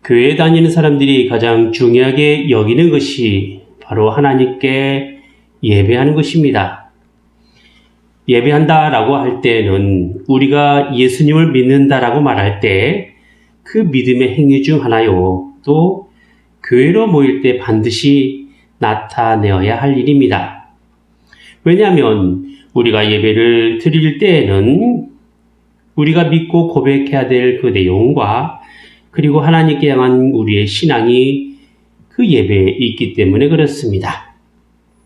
교회 다니는 사람들이 가장 중요하게 여기는 것이 바로 하나님께 예배하는 것입니다. 예배한다라고 할 때는 우리가 예수님을 믿는다라고 말할 때 그 믿음의 행위 중 하나요. 또 교회로 모일 때 반드시 나타내어야 할 일입니다. 왜냐하면 우리가 예배를 드릴 때에는 우리가 믿고 고백해야 될 그 내용과 그리고 하나님께 향한 우리의 신앙이 그 예배에 있기 때문에 그렇습니다.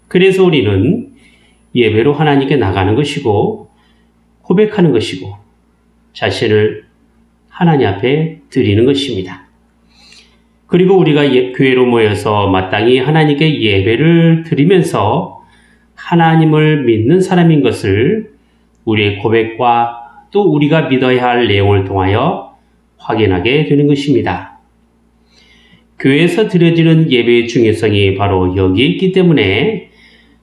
그래서 우리는 예배로 하나님께 나가는 것이고 고백하는 것이고 자신을 하나님 앞에 드리는 것입니다. 그리고 우리가 교회로 모여서 마땅히 하나님께 예배를 드리면서 하나님을 믿는 사람인 것을 우리의 고백과 또 우리가 믿어야 할 내용을 통하여 확인하게 되는 것입니다. 교회에서 드려지는 예배의 중요성이 바로 여기에 있기 때문에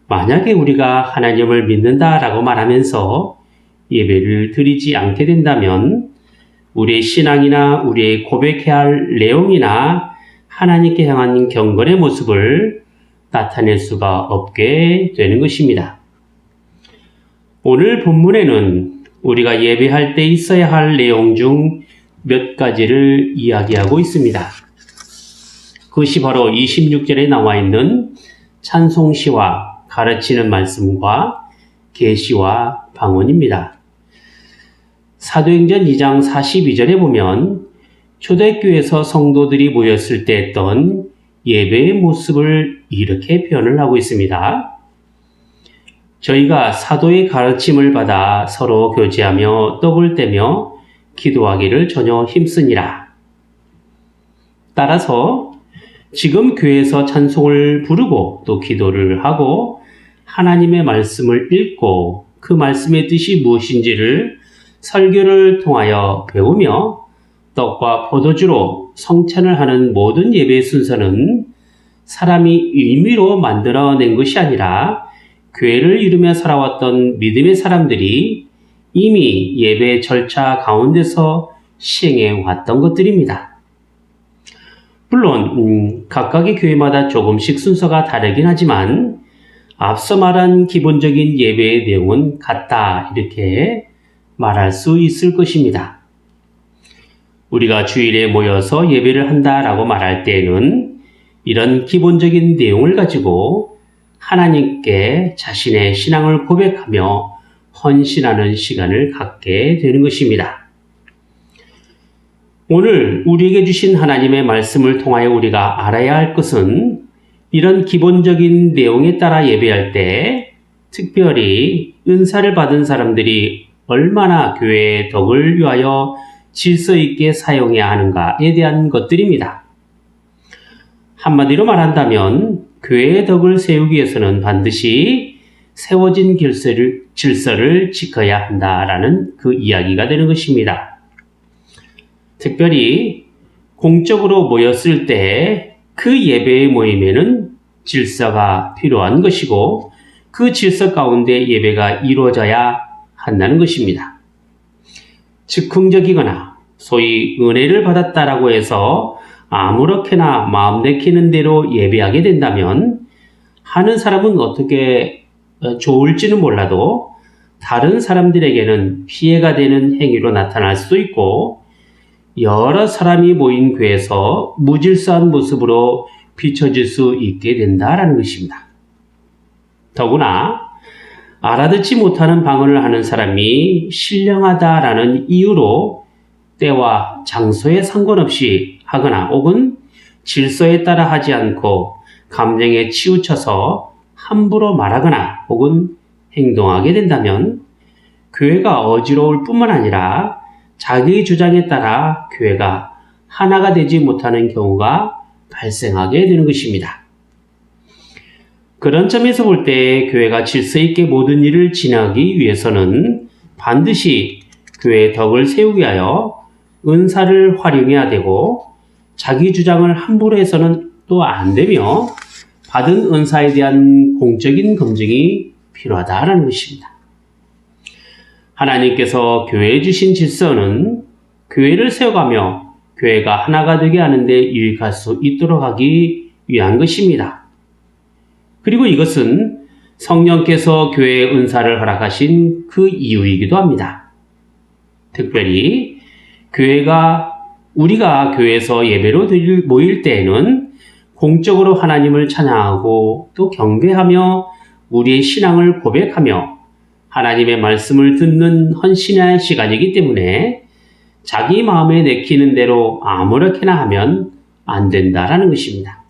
만약에 우리가 하나님을 믿는다라고 말하면서 예배를 드리지 않게 된다면 우리의 신앙이나 우리의 고백해야 할 내용이나 하나님께 향한 경건의 모습을 나타낼 수가 없게 되는 것입니다. 오늘 본문에는 우리가 예배할 때 있어야 할 내용 중 몇 가지를 이야기하고 있습니다. 그것이 바로 26절에 나와 있는 찬송시와 가르치는 말씀과 계시와 방언입니다. 사도행전 2장 42절에 보면 초대교회에서 성도들이 모였을 때 했던 예배의 모습을 이렇게 표현을 하고 있습니다. 저희가 사도의 가르침을 받아 서로 교제하며 떡을 떼며 기도하기를 전혀 힘쓰니라. 따라서 지금 교회에서 찬송을 부르고 또 기도를 하고 하나님의 말씀을 읽고 그 말씀의 뜻이 무엇인지를 설교를 통하여 배우며 떡과 포도주로 성찬을 하는 모든 예배의 순서는 사람이 의미로 만들어낸 것이 아니라 교회를 이루며 살아왔던 믿음의 사람들이 이미 예배 절차 가운데서 시행해 왔던 것들입니다. 물론 각각의 교회마다 조금씩 순서가 다르긴 하지만 앞서 말한 기본적인 예배의 내용은 같다 이렇게 말할 수 있을 것입니다. 우리가 주일에 모여서 예배를 한다라고 말할 때에는 이런 기본적인 내용을 가지고 하나님께 자신의 신앙을 고백하며 헌신하는 시간을 갖게 되는 것입니다. 오늘 우리에게 주신 하나님의 말씀을 통하여 우리가 알아야 할 것은 이런 기본적인 내용에 따라 예배할 때 특별히 은사를 받은 사람들이 얼마나 교회의 덕을 위하여 질서 있게 사용해야 하는가에 대한 것들입니다. 한마디로 말한다면 교회의 덕을 세우기 위해서는 반드시 세워진 질서를 지켜야 한다라는 그 이야기가 되는 것입니다. 특별히 공적으로 모였을 때 그 예배의 모임에는 질서가 필요한 것이고 그 질서 가운데 예배가 이루어져야 한다는 것입니다. 즉흥적이거나 소위 은혜를 받았다라고 해서 아무렇게나 마음 내키는 대로 예배하게 된다면 하는 사람은 어떻게 좋을지는 몰라도 다른 사람들에게는 피해가 되는 행위로 나타날 수도 있고 여러 사람이 모인 교회에서 무질서한 모습으로 비춰질 수 있게 된다라는 것입니다. 더구나 알아듣지 못하는 방언을 하는 사람이 신령하다라는 이유로 때와 장소에 상관없이 하거나 혹은 질서에 따라 하지 않고 감정에 치우쳐서 함부로 말하거나 혹은 행동하게 된다면 교회가 어지러울 뿐만 아니라 자기 주장에 따라 교회가 하나가 되지 못하는 경우가 발생하게 되는 것입니다. 그런 점에서 볼 때 교회가 질서 있게 모든 일을 진행하기 위해서는 반드시 교회의 덕을 세우기 위하여 은사를 활용해야 되고 자기 주장을 함부로 해서는 또 안 되며 받은 은사에 대한 공적인 검증이 필요하다는 것입니다. 하나님께서 교회에 주신 질서는 교회를 세워가며 교회가 하나가 되게 하는데 유익할 수 있도록 하기 위한 것입니다. 그리고 이것은 성령께서 교회의 은사를 허락하신 그 이유이기도 합니다. 특별히 우리가 교회에서 예배로 모일 때에는 공적으로 하나님을 찬양하고 또 경배하며 우리의 신앙을 고백하며 하나님의 말씀을 듣는 헌신의 시간이기 때문에 자기 마음에 내키는 대로 아무렇게나 하면 안 된다라는 것입니다.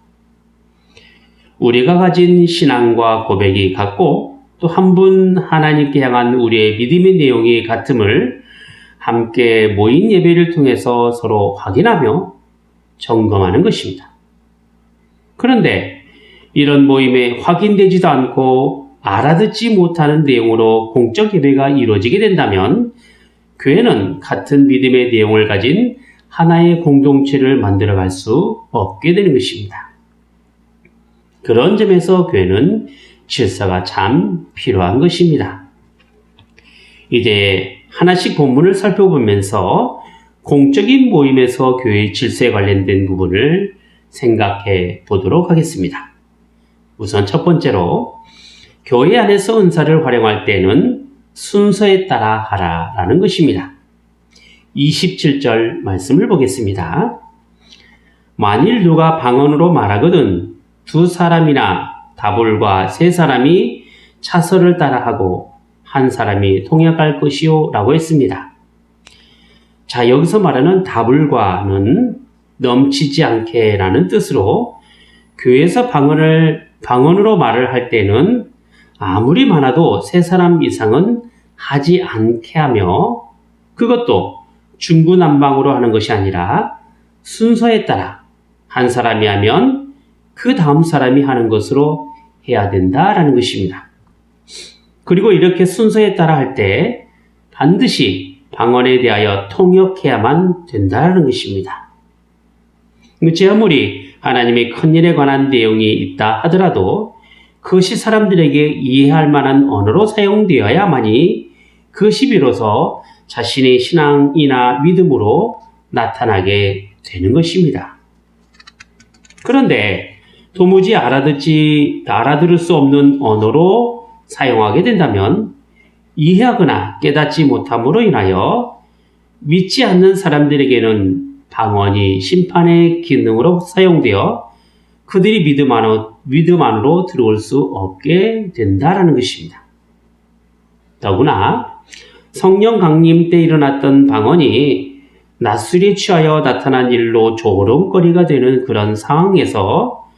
우리가 가진 신앙과 고백이 같고 또 한 분 하나님께 향한 우리의 믿음의 내용이 같음을 함께 모인 예배를 통해서 서로 확인하며 점검하는 것입니다. 그런데 이런 모임에 확인되지도 않고 알아듣지 못하는 내용으로 공적 예배가 이루어지게 된다면 교회는 같은 믿음의 내용을 가진 하나의 공동체를 만들어갈 수 없게 되는 것입니다. 그런 점에서 교회는 질서가 참 필요한 것입니다. 이제 하나씩 본문을 살펴보면서 공적인 모임에서 교회의 질서에 관련된 부분을 생각해 보도록 하겠습니다. 우선 첫 번째로 교회 안에서 은사를 활용할 때는 순서에 따라 하라라는 것입니다. 27절 말씀을 보겠습니다. 만일 누가 방언으로 말하거든 두 사람이나 다불과 세 사람이 차서를 따라하고 한 사람이 통역할 것이요 라고 했습니다. 자, 여기서 말하는 다불과는 넘치지 않게 라는 뜻으로 교회에서 방언으로 말을 할 때는 아무리 많아도 세 사람 이상은 하지 않게 하며 그것도 중구난방으로 하는 것이 아니라 순서에 따라 한 사람이 하면 그 다음 사람이 하는 것으로 해야 된다라는 것입니다. 그리고 이렇게 순서에 따라 할 때 반드시 방언에 대하여 통역해야만 된다는 것입니다. 제 아무리 하나님의 큰 일에 관한 내용이 있다 하더라도 그것이 사람들에게 이해할 만한 언어로 사용되어야만이 그것이 비로소 자신의 신앙이나 믿음으로 나타나게 되는 것입니다. 그런데 도무지 알아들을 수 없는 언어로 사용하게 된다면 이해하거나 깨닫지 못함으로 인하여 믿지 않는 사람들에게는 방언이 심판의 기능으로 사용되어 그들이 믿음 안으로 들어올 수 없게 된다라는 것입니다. 더구나 성령 강림 때 일어났던 방언이 낮술에 취하여 나타난 일로 조롱거리가 되는 그런 상황에서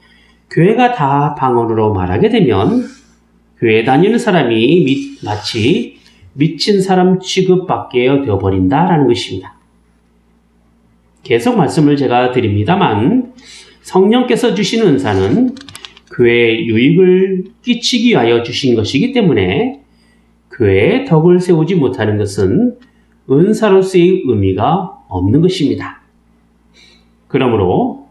교회가 다 방언으로 말하게 되면 교회 다니는 사람이 마치 미친 사람 취급받게 되어버린다라는 것입니다. 계속 말씀을 제가 드립니다만 성령께서 주신 은사는 교회에 유익을 끼치기 위하여 주신 것이기 때문에 교회에 덕을 세우지 못하는 것은 은사로서의 의미가 없는 것입니다. 그러므로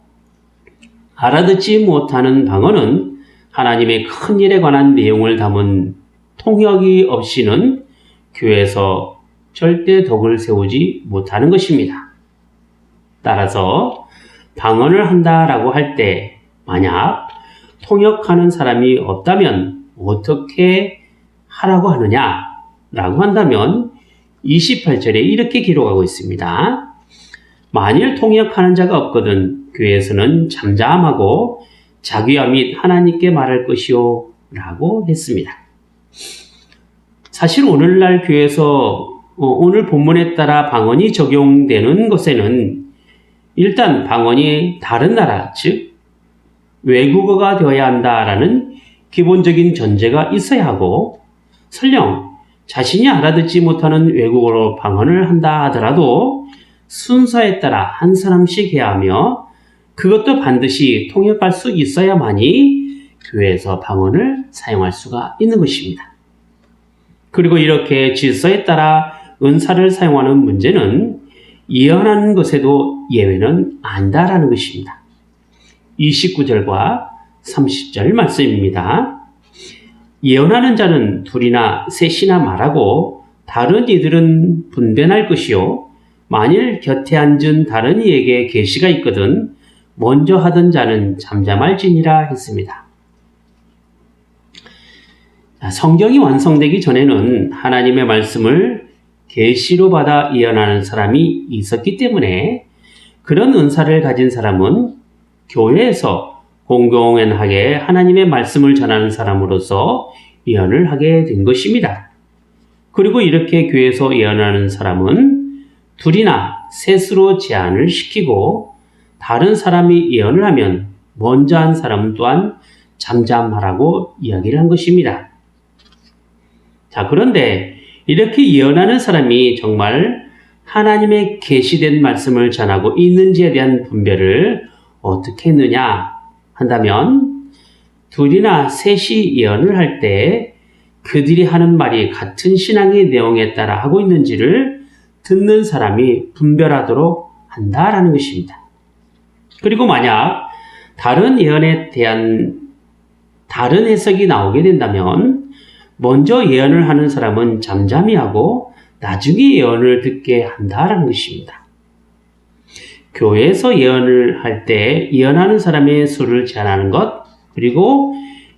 알아듣지 못하는 방언은 하나님의 큰 일에 관한 내용을 담은 통역이 없이는 교회에서 절대 덕을 세우지 못하는 것입니다. 따라서 방언을 한다라고 할 때 만약 통역하는 사람이 없다면 어떻게 하라고 하느냐라고 한다면 28절에 이렇게 기록하고 있습니다. 만일 통역하는 자가 없거든 교회에서는 잠잠하고 자기와 및 하나님께 말할 것이요 라고 했습니다. 사실 오늘날 교회에서 오늘 본문에 따라 방언이 적용되는 것에는 일단 방언이 다른 나라, 즉 외국어가 되어야 한다라는 기본적인 전제가 있어야 하고 설령 자신이 알아듣지 못하는 외국어로 방언을 한다 하더라도 순서에 따라 한 사람씩 해야 하며 그것도 반드시 통역할 수 있어야만이 교회에서 방언을 사용할 수가 있는 것입니다. 그리고 이렇게 질서에 따라 은사를 사용하는 문제는 예언하는 것에도 예외는 아니다라는 것입니다. 29절과 30절 말씀입니다. 예언하는 자는 둘이나 셋이나 말하고 다른 이들은 분변할 것이요 만일 곁에 앉은 다른 이에게 계시가 있거든 먼저 하던 자는 잠잠할지니라 했습니다. 성경이 완성되기 전에는 하나님의 말씀을 계시로 받아 예언하는 사람이 있었기 때문에 그런 은사를 가진 사람은 교회에서 공공연하게 하나님의 말씀을 전하는 사람으로서 예언을 하게 된 것입니다. 그리고 이렇게 교회에서 예언하는 사람은 둘이나 셋으로 제한을 시키고 다른 사람이 예언을 하면 먼저 한 사람은 또한 잠잠하라고 이야기를 한 것입니다. 자, 그런데 이렇게 예언하는 사람이 정말 하나님의 계시된 말씀을 전하고 있는지에 대한 분별을 어떻게 했느냐 한다면 둘이나 셋이 예언을 할 때 그들이 하는 말이 같은 신앙의 내용에 따라 하고 있는지를 듣는 사람이 분별하도록 한다라는 것입니다. 그리고 만약 다른 예언에 대한 다른 해석이 나오게 된다면 먼저 예언을 하는 사람은 잠잠히 하고 나중에 예언을 듣게 한다라는 것입니다. 교회에서 예언을 할 때 예언하는 사람의 수를 제한하는 것, 그리고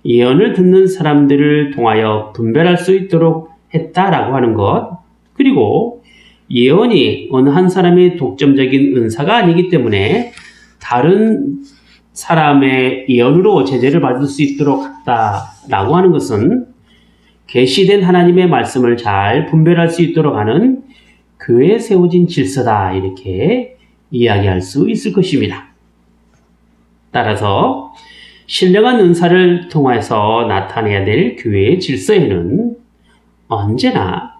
예언을 듣는 사람들을 통하여 분별할 수 있도록 했다라고 하는 것, 그리고 예언이 어느 한 사람의 독점적인 은사가 아니기 때문에 다른 사람의 예언으로 제재를 받을 수 있도록 했다라고 하는 것은 계시된 하나님의 말씀을 잘 분별할 수 있도록 하는 교회에 세워진 질서다 이렇게 이야기할 수 있을 것입니다. 따라서 신령한 은사를 통해서 나타내야 될 교회의 질서에는 언제나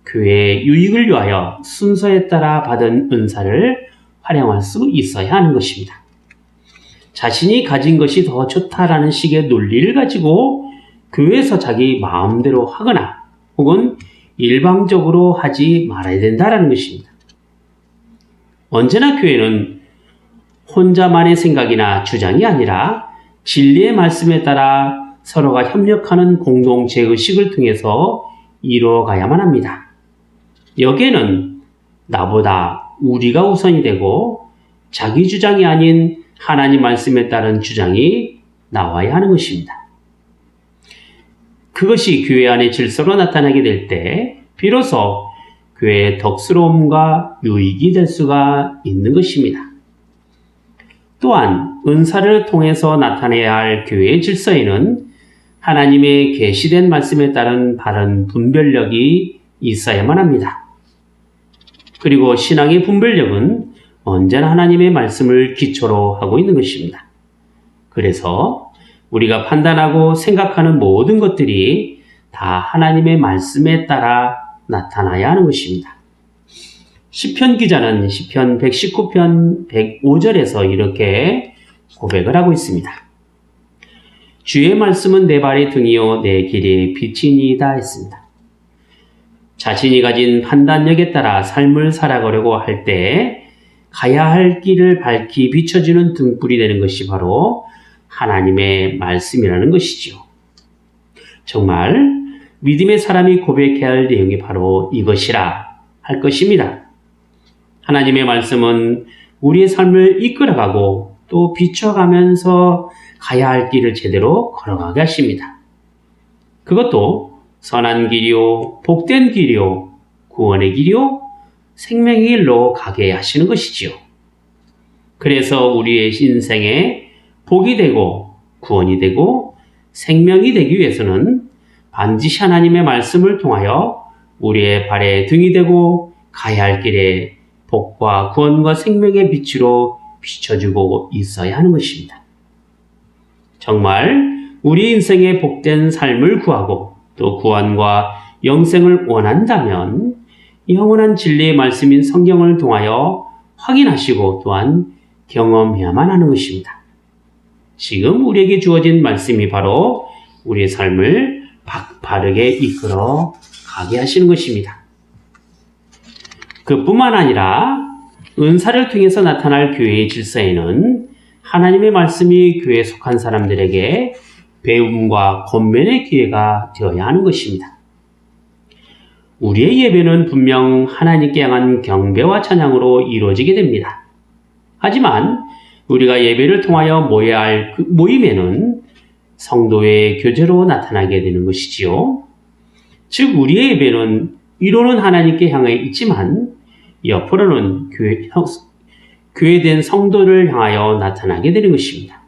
교회의 유익을 위하여 순서에 따라 받은 은사를 활용할 수 있어야 하는 것입니다. 자신이 가진 것이 더 좋다라는 식의 논리를 가지고 교회에서 자기 마음대로 하거나 혹은 일방적으로 하지 말아야 된다는 것입니다. 언제나 교회는 혼자만의 생각이나 주장이 아니라 진리의 말씀에 따라 서로가 협력하는 공동체 의식을 통해서 이루어가야만 합니다. 여기에는 나보다 우리가 우선이 되고 자기 주장이 아닌 하나님 말씀에 따른 주장이 나와야 하는 것입니다. 그것이 교회 안의 질서로 나타나게 될 때 비로소 교회의 덕스러움과 유익이 될 수가 있는 것입니다. 또한 은사를 통해서 나타내야 할 교회의 질서에는 하나님의 계시된 말씀에 따른 바른 분별력이 있어야만 합니다. 그리고 신앙의 분별력은 언제나 하나님의 말씀을 기초로 하고 있는 것입니다. 그래서 우리가 판단하고 생각하는 모든 것들이 다 하나님의 말씀에 따라 나타나야 하는 것입니다. 시편 기자는 시편 119편 105절에서 이렇게 고백을 하고 있습니다. 주의 말씀은 내 발의 등이요 내 길의 빛이니이다 했습니다. 자신이 가진 판단력에 따라 삶을 살아가려고 할 때 가야 할 길을 밝히 비춰주는 등불이 되는 것이 바로 하나님의 말씀이라는 것이죠. 정말 믿음의 사람이 고백해야 할 내용이 바로 이것이라 할 것입니다. 하나님의 말씀은 우리의 삶을 이끌어가고 또 비춰가면서 가야 할 길을 제대로 걸어가게 하십니다. 그것도 선한 길이요, 복된 길이요, 구원의 길이요, 생명의 길로 가게 하시는 것이지요. 그래서 우리의 인생에 복이 되고 구원이 되고 생명이 되기 위해서는 반드시 하나님의 말씀을 통하여 우리의 발에 등이 되고 가야 할 길에 복과 구원과 생명의 빛으로 비춰주고 있어야 하는 것입니다. 정말 우리 인생의 복된 삶을 구하고 또 구원과 영생을 원한다면 영원한 진리의 말씀인 성경을 통하여 확인하시고 또한 경험해야만 하는 것입니다. 지금 우리에게 주어진 말씀이 바로 우리의 삶을 바르게 이끌어 가게 하시는 것입니다. 그뿐만 아니라 은사를 통해서 나타날 교회의 질서에는 하나님의 말씀이 교회에 속한 사람들에게 배움과 권면의 기회가 되어야 하는 것입니다. 우리의 예배는 분명 하나님께 향한 경배와 찬양으로 이루어지게 됩니다. 하지만 우리가 예배를 통하여 모여야 할 그 모임에는 성도의 교제로 나타나게 되는 것이지요. 즉 우리의 예배는 이로는 하나님께 향해 있지만 옆으로는 교회된 성도를 향하여 나타나게 되는 것입니다.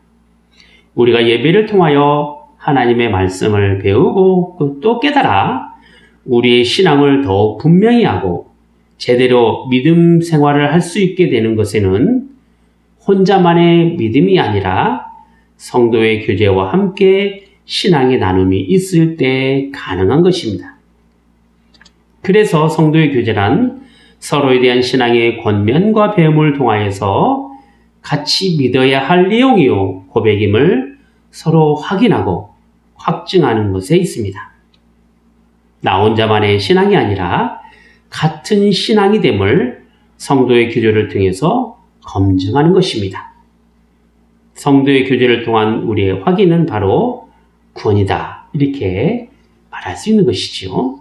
우리가 예배를 통하여 하나님의 말씀을 배우고 또 깨달아 우리의 신앙을 더욱 분명히 하고 제대로 믿음 생활을 할 수 있게 되는 것에는 혼자만의 믿음이 아니라 성도의 교제와 함께 신앙의 나눔이 있을 때 가능한 것입니다. 그래서 성도의 교제란 서로에 대한 신앙의 권면과 배움을 통하여서 같이 믿어야 할 내용이요 고백임을 서로 확인하고 확증하는 것에 있습니다. 나 혼자만의 신앙이 아니라 같은 신앙이 됨을 성도의 교제를 통해서 검증하는 것입니다. 성도의 교제를 통한 우리의 확인은 바로 구원이다. 이렇게 말할 수 있는 것이지요.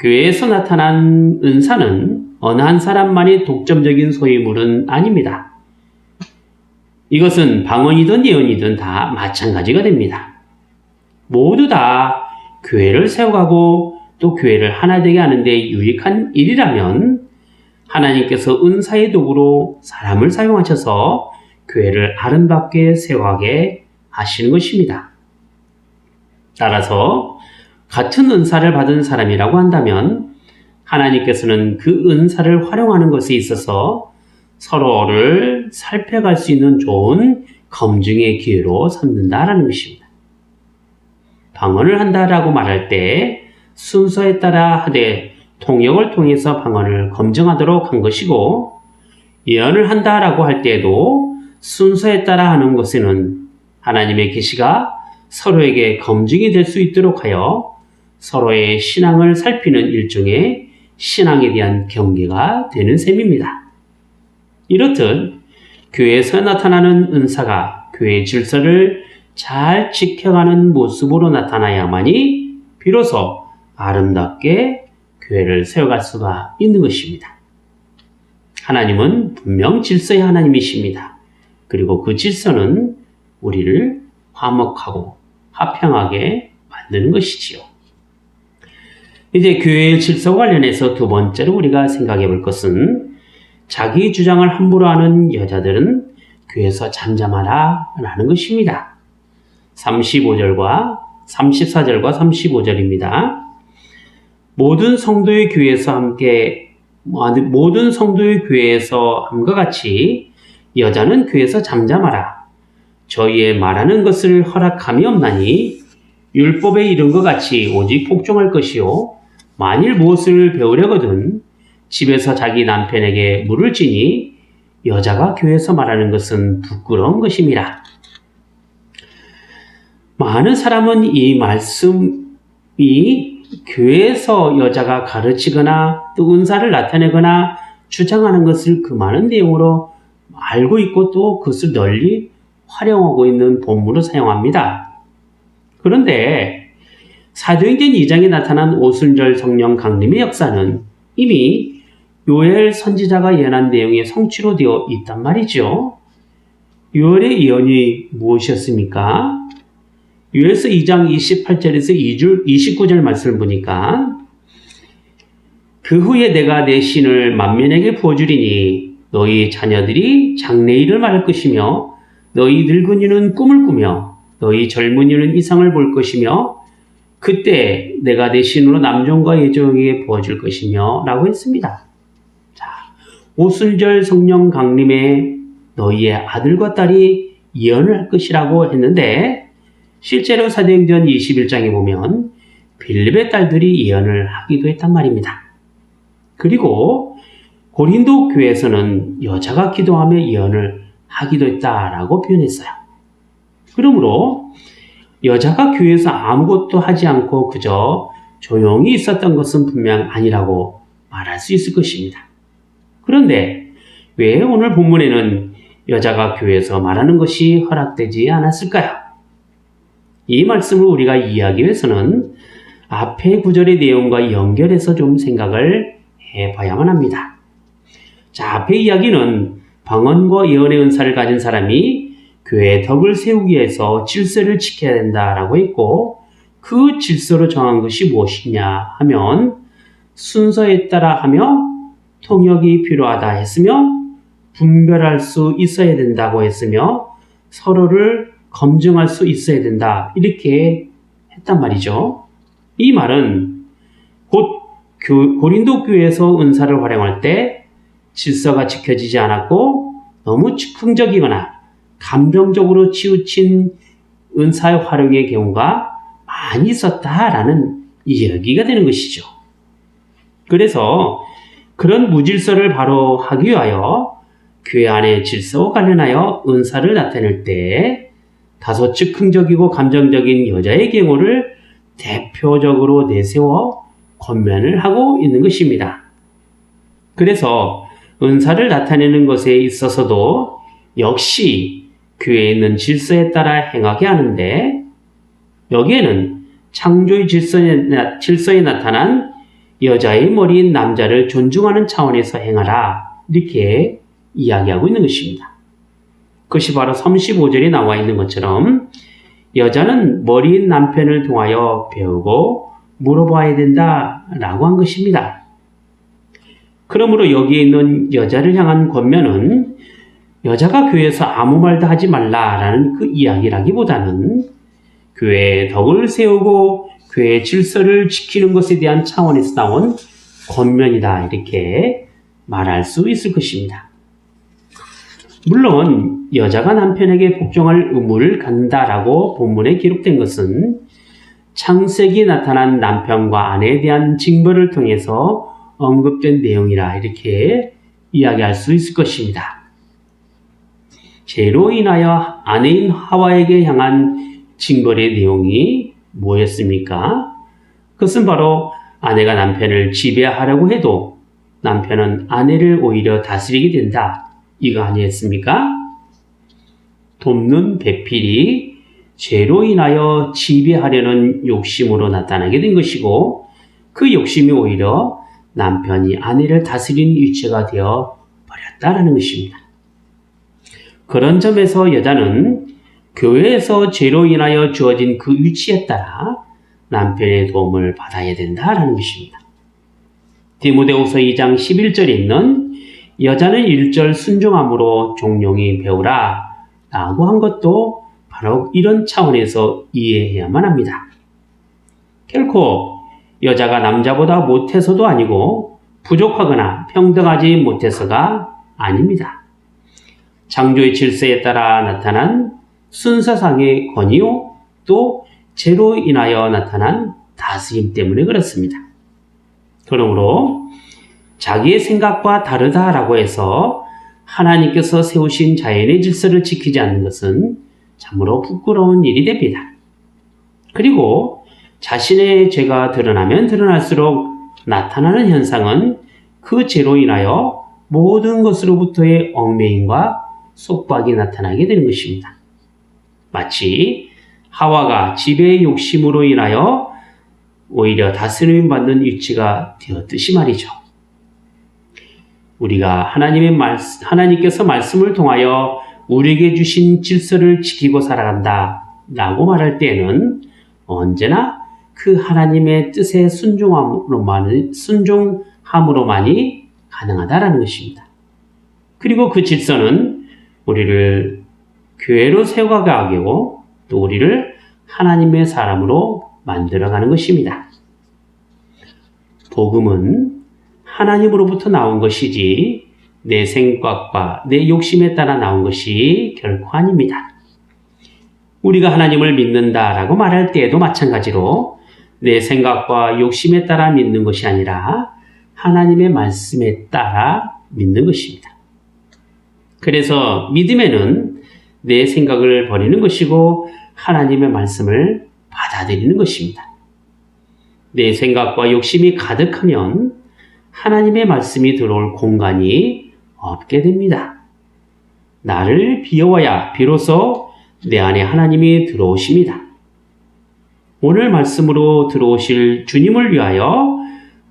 교회에서 나타난 은사는 어느 한 사람만의 독점적인 소유물은 아닙니다. 이것은 방언이든 예언이든 다 마찬가지가 됩니다. 모두 다 교회를 세워가고 또 교회를 하나 되게 하는 데 유익한 일이라면 하나님께서 은사의 도구로 사람을 사용하셔서 교회를 아름답게 세워가게 하시는 것입니다. 따라서 같은 은사를 받은 사람이라고 한다면 하나님께서는 그 은사를 활용하는 것에 있어서 서로를 살펴갈 수 있는 좋은 검증의 기회로 삼는다라는 것입니다. 방언을 한다라고 말할 때 순서에 따라 하되 통역을 통해서 방언을 검증하도록 한 것이고, 예언을 한다라고 할 때에도 순서에 따라 하는 것에는 하나님의 계시가 서로에게 검증이 될 수 있도록 하여 서로의 신앙을 살피는 일종의 신앙에 대한 경계가 되는 셈입니다. 이렇듯 교회에서 나타나는 은사가 교회의 질서를 잘 지켜가는 모습으로 나타나야만이 비로소 아름답게 교회를 세워갈 수가 있는 것입니다. 하나님은 분명 질서의 하나님이십니다. 그리고 그 질서는 우리를 화목하고 화평하게 만드는 것이지요. 이제 교회의 질서와 관련해서 두 번째로 우리가 생각해 볼 것은 자기 주장을 함부로 하는 여자들은 교회에서 잠잠하라 라는 것입니다. 34절과 35절입니다. 모든 성도의 교회에서 함과 같이 여자는 교회에서 잠잠하라. 저희의 말하는 것을 허락함이 없나니 율법에 이른 것 같이 오직 복종할 것이요. 만일 무엇을 배우려거든 집에서 자기 남편에게 물을 지니 여자가 교회에서 말하는 것은 부끄러운 것임이라. 많은 사람은 이 말씀이 교회에서 여자가 가르치거나 또 은사를 나타내거나 주장하는 것을 그 많은 내용으로 알고 있고 또 그것을 널리 활용하고 있는 본문으로 사용합니다. 그런데 사도행전 2장에 나타난 오순절 성령 강림의 역사는 이미 요엘 선지자가 예언한 내용의 성취로 되어 있단 말이죠. 요엘의 예언이 무엇이었습니까? 요엘서 2장 28절에서 29절 말씀을 보니까 그 후에 내가 내 신을 만민에게 부어주리니 너희 자녀들이 장래일을 말할 것이며 너희 늙은이는 꿈을 꾸며 너희 젊은이는 이상을 볼 것이며 그때 내가 내 신으로 남종과 여종에게 부어줄 것이며 라고 했습니다. 자, 오순절 성령 강림에 너희의 아들과 딸이 예언을 할 것이라고 했는데 실제로 사도행전 21장에 보면 빌립의 딸들이 예언을 하기도 했단 말입니다. 그리고 고린도 교회에서는 여자가 기도하며 예언을 하기도 했다라고 표현했어요. 그러므로 여자가 교회에서 아무것도 하지 않고 그저 조용히 있었던 것은 분명 아니라고 말할 수 있을 것입니다. 그런데 왜 오늘 본문에는 여자가 교회에서 말하는 것이 허락되지 않았을까요? 이 말씀을 우리가 이해하기 위해서는 앞의 구절의 내용과 연결해서 좀 생각을 해봐야만 합니다. 자, 앞의 이야기는 방언과 예언의 은사를 가진 사람이 교회의 덕을 세우기 위해서 질서를 지켜야 된다라고 했고, 그 질서로 정한 것이 무엇이냐 하면 순서에 따라 하며 통역이 필요하다 했으며 분별할 수 있어야 된다고 했으며 서로를 검증할 수 있어야 된다 이렇게 했단 말이죠. 이 말은 곧 고린도 교회에서 은사를 활용할 때 질서가 지켜지지 않았고 너무 즉흥적이거나 감정적으로 치우친 은사의 활용의 경우가 많이 있었다라는 이야기가 되는 것이죠. 그래서 그런 무질서를 바로 하기 위하여 교회 안의 질서와 관련하여 은사를 나타낼 때 다소 즉흥적이고 감정적인 여자의 경우를 대표적으로 내세워 권면을 하고 있는 것입니다. 그래서 은사를 나타내는 것에 있어서도 역시 교회에 있는 질서에 따라 행하게 하는데, 여기에는 창조의 질서에 나타난 여자의 머리인 남자를 존중하는 차원에서 행하라 이렇게 이야기하고 있는 것입니다. 그것이 바로 35절에 나와 있는 것처럼 여자는 머리인 남편을 통하여 배우고 물어봐야 된다라고 한 것입니다. 그러므로 여기에 있는 여자를 향한 권면은 여자가 교회에서 아무 말도 하지 말라라는 그 이야기라기보다는 교회의 덕을 세우고 교회의 질서를 지키는 것에 대한 차원에서 나온 권면이다 이렇게 말할 수 있을 것입니다. 물론 여자가 남편에게 복종할 의무를 갖는다라고 본문에 기록된 것은 창세기에 나타난 남편과 아내에 대한 징벌을 통해서 언급된 내용이라 이렇게 이야기할 수 있을 것입니다. 죄로 인하여 아내인 하와에게 향한 징벌의 내용이 뭐였습니까? 그것은 바로 아내가 남편을 지배하려고 해도 남편은 아내를 오히려 다스리게 된다. 이거 아니었습니까? 돕는 배필이 죄로 인하여 지배하려는 욕심으로 나타나게 된 것이고, 그 욕심이 오히려 남편이 아내를 다스리는 위치가 되어 버렸다라는 것입니다. 그런 점에서 여자는 교회에서 죄로 인하여 주어진 그 위치에 따라 남편의 도움을 받아야 된다라는 것입니다. 디모데후서 2장 11절에 있는 여자는 1절 순종함으로 종용히 배우라 라고 한 것도 바로 이런 차원에서 이해해야만 합니다. 결코 여자가 남자보다 못해서도 아니고 부족하거나 평등하지 못해서가 아닙니다. 창조의 질서에 따라 나타난 순서상의 권위요 또 죄로 인하여 나타난 다스림 때문에 그렇습니다. 그러므로 자기의 생각과 다르다라고 해서 하나님께서 세우신 자연의 질서를 지키지 않는 것은 참으로 부끄러운 일이 됩니다. 그리고 자신의 죄가 드러나면 드러날수록 나타나는 현상은 그 죄로 인하여 모든 것으로부터의 얽매임과 속박이 나타나게 되는 것입니다. 마치 하와가 지배의 욕심으로 인하여 오히려 다스림 받는 위치가 되었듯이 말이죠. 우리가 하나님께서 말씀을 통하여 우리에게 주신 질서를 지키고 살아간다 라고 말할 때에는 언제나 그 하나님의 뜻에 순종함으로만이 가능하다라는 것입니다. 그리고 그 질서는 우리를 교회로 세워가게 하고 또 우리를 하나님의 사람으로 만들어가는 것입니다. 복음은 하나님으로부터 나온 것이지 내 생각과 내 욕심에 따라 나온 것이 결코 아닙니다. 우리가 하나님을 믿는다라고 말할 때에도 마찬가지로 내 생각과 욕심에 따라 믿는 것이 아니라 하나님의 말씀에 따라 믿는 것입니다. 그래서 믿음에는 내 생각을 버리는 것이고 하나님의 말씀을 받아들이는 것입니다. 내 생각과 욕심이 가득하면 하나님의 말씀이 들어올 공간이 없게 됩니다. 나를 비워야 비로소 내 안에 하나님이 들어오십니다. 오늘 말씀으로 들어오실 주님을 위하여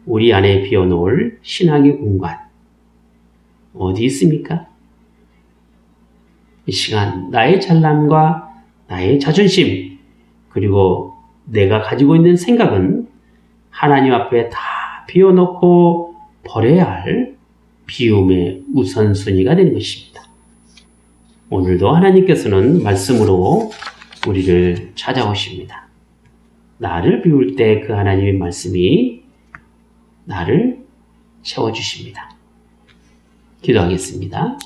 우리 안에 비워놓을 신앙의 공간 어디 있습니까? 이 시간 나의 잘남과 나의 자존심 그리고 내가 가지고 있는 생각은 하나님 앞에 다 비워놓고 버려야 할 비움의 우선순위가 되는 것입니다. 오늘도 하나님께서는 말씀으로 우리를 찾아오십니다. 나를 비울 때 그 하나님의 말씀이 나를 채워주십니다. 기도하겠습니다.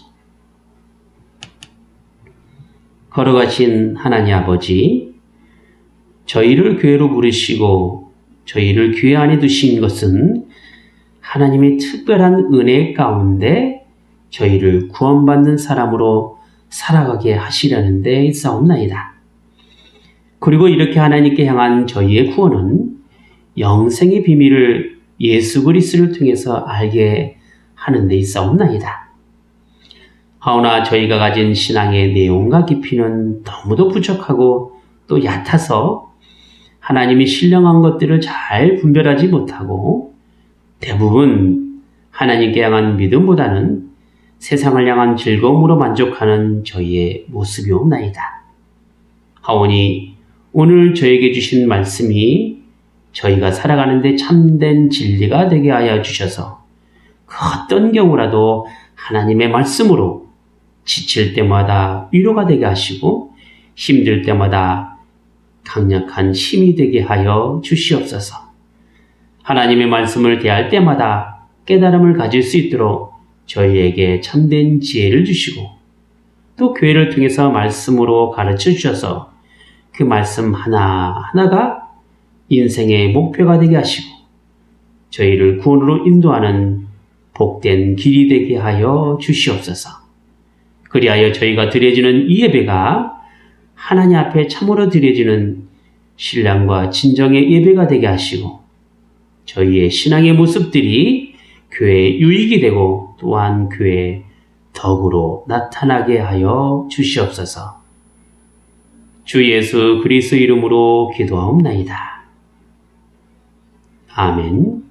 걸어가신 하나님 아버지, 저희를 교회로 부르시고 저희를 교회 안에 두신 것은 하나님의 특별한 은혜 가운데 저희를 구원받는 사람으로 살아가게 하시려는 데 있사옵나이다. 그리고 이렇게 하나님께 향한 저희의 구원은 영생의 비밀을 예수 그리스도를 통해서 알게 하는 데 있사옵나이다. 하오나 저희가 가진 신앙의 내용과 깊이는 너무도 부족하고 또 얕아서 하나님이 신령한 것들을 잘 분별하지 못하고 대부분 하나님께 향한 믿음보다는 세상을 향한 즐거움으로 만족하는 저희의 모습이옵나이다. 하오니 오늘 저에게 주신 말씀이 저희가 살아가는데 참된 진리가 되게 하여 주셔서 그 어떤 경우라도 하나님의 말씀으로 지칠 때마다 위로가 되게 하시고 힘들 때마다 강력한 힘이 되게 하여 주시옵소서. 하나님의 말씀을 대할 때마다 깨달음을 가질 수 있도록 저희에게 참된 지혜를 주시고 또 교회를 통해서 말씀으로 가르쳐 주셔서 그 말씀 하나하나가 인생의 목표가 되게 하시고 저희를 구원으로 인도하는 복된 길이 되게 하여 주시옵소서. 그리하여 저희가 드려지는 이 예배가 하나님 앞에 참으로 드려지는 신랑과 진정의 예배가 되게 하시고 저희의 신앙의 모습들이 교회에 유익이 되고 또한 교회에 덕으로 나타나게 하여 주시옵소서. 주 예수 그리스도 이름으로 기도하옵나이다. 아멘.